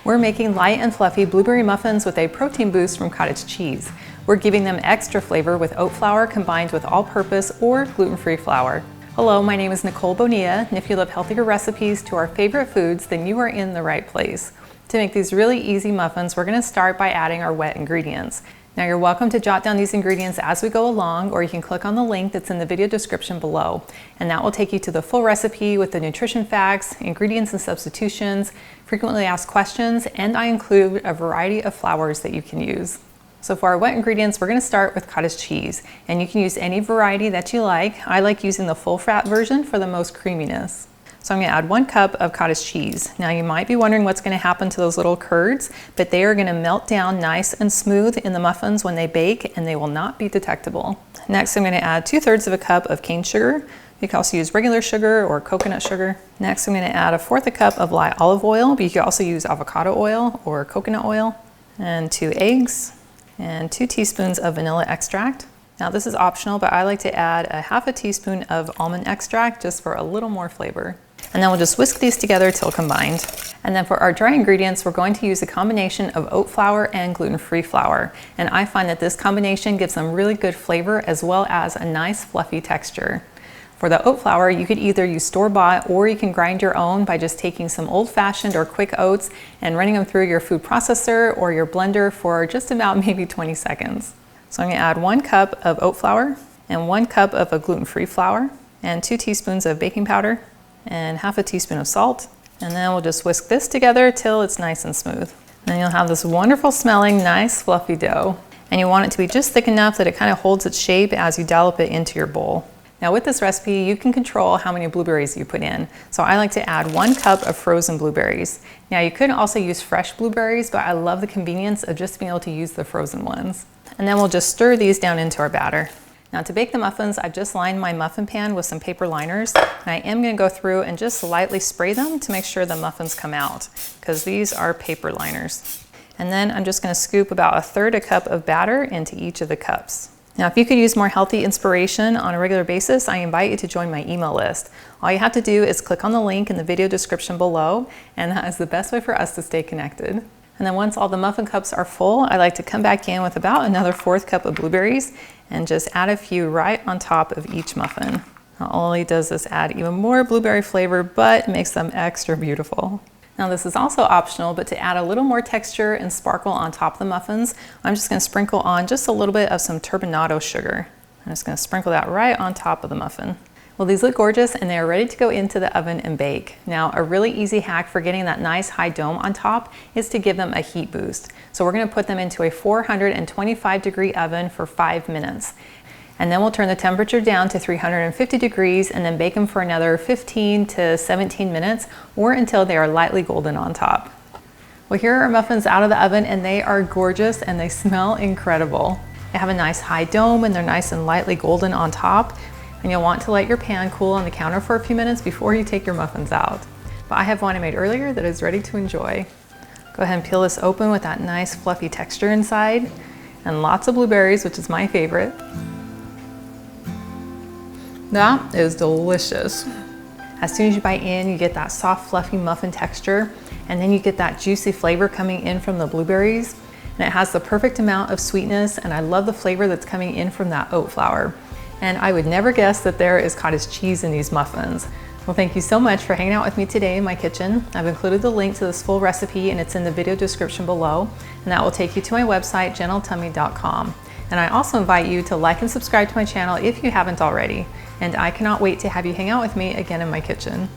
We're making light and fluffy blueberry muffins with a protein boost from cottage cheese. We're giving them extra flavor with oat flour combined with all-purpose or gluten-free flour. Hello, my name is Nicole Bonilla, and if you love healthier recipes to our favorite foods, then you are in the right place. To make these really easy muffins, we're going to start by adding our wet ingredients. Now you're welcome to jot down these ingredients as we go along, or you can click on the link that's in the video description below, and that will take you to the full recipe with the nutrition facts, ingredients and substitutions, frequently asked questions, and I include a variety of flours that you can use. So for our wet ingredients, we're going to start with cottage cheese, and you can use any variety that you like. I like using the full fat version for the most creaminess. So I'm going to add 1 cup of cottage cheese. Now you might be wondering what's going to happen to those little curds, but they are going to melt down nice and smooth in the muffins when they bake, and they will not be detectable. Next, I'm going to add 2/3 of a cup of cane sugar. You can also use regular sugar or coconut sugar. Next, I'm going to add 1/4 cup of light olive oil, but you can also use avocado oil or coconut oil, and 2 eggs, and 2 teaspoons of vanilla extract. Now this is optional, but I like to add 1/2 teaspoon of almond extract just for a little more flavor. And then we'll just whisk these together till combined. And then for our dry ingredients, we're going to use a combination of oat flour and gluten-free flour. And I find that this combination gives them really good flavor as well as a nice fluffy texture. For the oat flour, you could either use store-bought or you can grind your own by just taking some old-fashioned or quick oats and running them through your food processor or your blender for just about maybe 20 seconds. So I'm going to add 1 cup of oat flour and 1 cup of a gluten-free flour and 2 teaspoons of baking powder and 1/2 teaspoon of salt. And then we'll just whisk this together till it's nice and smooth. And then you'll have this wonderful smelling, nice fluffy dough. And you want it to be just thick enough that it kind of holds its shape as you dollop it into your bowl. Now with this recipe, you can control how many blueberries you put in. So I like to add 1 cup of frozen blueberries. Now you could also use fresh blueberries, but I love the convenience of just being able to use the frozen ones. And then we'll just stir these down into our batter. Now to bake the muffins, I've just lined my muffin pan with some paper liners, and I am going to go through and just lightly spray them to make sure the muffins come out, because these are paper liners. And then I'm just going to scoop about 1/3 cup of batter into each of the cups. Now if you could use more healthy inspiration on a regular basis, I invite you to join my email list. All you have to do is click on the link in the video description below, and that is the best way for us to stay connected. And then once all the muffin cups are full, I like to come back in with about another 1/4 cup of blueberries and just add a few right on top of each muffin. Not only does this add even more blueberry flavor, but it makes them extra beautiful. Now this is also optional, but to add a little more texture and sparkle on top of the muffins, I'm just going to sprinkle on just a little bit of some turbinado sugar. I'm just going to sprinkle that right on top of the muffin. Well, these look gorgeous and they are ready to go into the oven and bake. Now, a really easy hack for getting that nice high dome on top is to give them a heat boost. So we're going to put them into a 425-degree oven for 5 minutes. And then we'll turn the temperature down to 350 degrees and then bake them for another 15 to 17 minutes or until they are lightly golden on top. Well, here are our muffins out of the oven and they are gorgeous and they smell incredible. They have a nice high dome and they're nice and lightly golden on top. And you'll want to let your pan cool on the counter for a few minutes before you take your muffins out. But I have one I made earlier that is ready to enjoy. Go ahead and peel this open with that nice fluffy texture inside and lots of blueberries, which is my favorite. That is delicious. As soon as you bite in, you get that soft, fluffy muffin texture, and then you get that juicy flavor coming in from the blueberries. And it has the perfect amount of sweetness, and I love the flavor that's coming in from that oat flour. And I would never guess that there is cottage cheese in these muffins. Well, thank you so much for hanging out with me today in my kitchen. I've included the link to this full recipe and it's in the video description below. And that will take you to my website, gentletummy.com. And I also invite you to like and subscribe to my channel if you haven't already. And I cannot wait to have you hang out with me again in my kitchen.